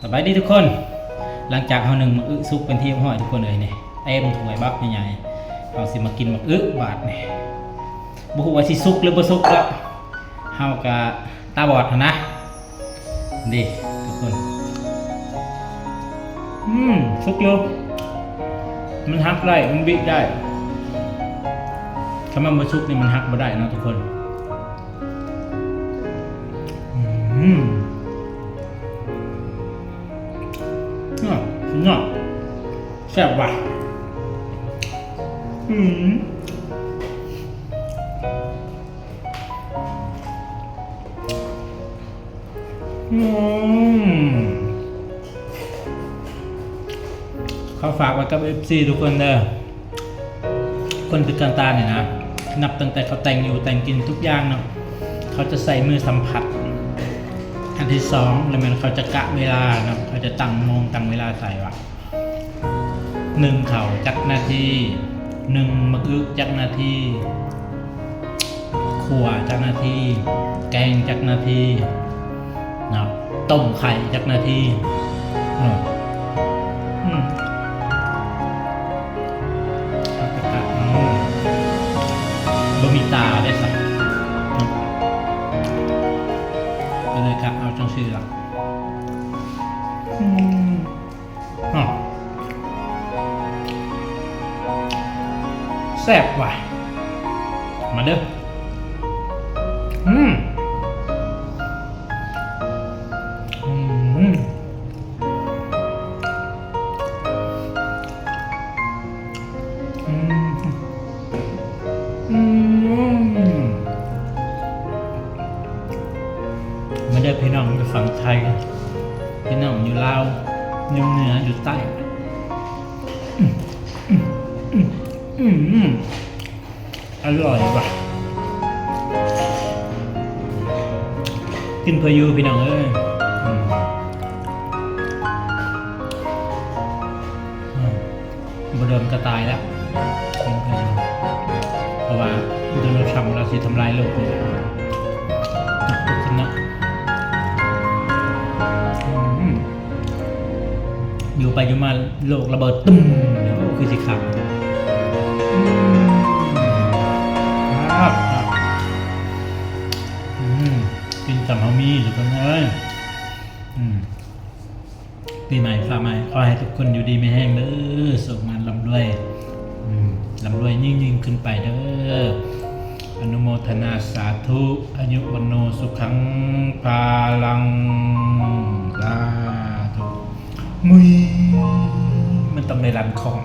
สบายดีทุกคนหลังจากเฮาหนึ่งมาซุกเป็นที่ห้อยทุกคนเลยเนี่ยเต็มถ้วยบักใหญ่ๆเราสิมากินมักบาทเนี่ยบ่ฮู้ว่าสิซุกหรือบ่ซุกแล้วเฮากะตาบอดนะดิทุกคนซุกอยู่มันหักได้มันบิดได้ถ้ามันบ่ซุกนี่มันหักบ่ได้นะทุกคนเนาะแซ่บว่ะเขาฝากไว้กับ FC ทุกคนเด้อคนพิการตาเนี่ยนะนับตั้งแต่เขาแต่งอยู่แต่งกินทุกอย่างเนาะเขาจะใส่มือสัมผัสอันที่สองแล้วมันเขาจะกะเวลานะเขาจะตั้งโมงตั้งเวลาใส่ว่ะ1เข่าจักนาที1มะอึกจักนาทีขั่วจักนาทีแกงจักนาทีนะต้มไข่จักนาทีบะหมี่ตาได้สักก็เลยครับเอาจังชื่อละแซ่บว่ะมาเด้อมาเด้อพี่น้องอยู่ฝั่งไทยพี่น้องอยู่ลาวอยู่เหนืออยู่ใต้อร่อยว่ะกินเพยูพี่น้องเอ้ยบเดิมก็ตายแล้วกินเพยูเพราะว่าโดนัลด์ทรัมป์เราสิทำลายโลกเลยนะอยู่ไปอยู่มาโลกระเบิดตุ้มแล้วคือสิครับกินสำเฮามีทุกคนเอ้ยปีใหม่ฟ้าใหม่ขอให้ทุกคนอยู่ดีไม่แห้งเด้อสุขมันลำรวยยิ่งขึ้นไปเด้ออนุโมทนาสาธุอายุวันโนสุขังพาลังสาธุมันต้องในรันของ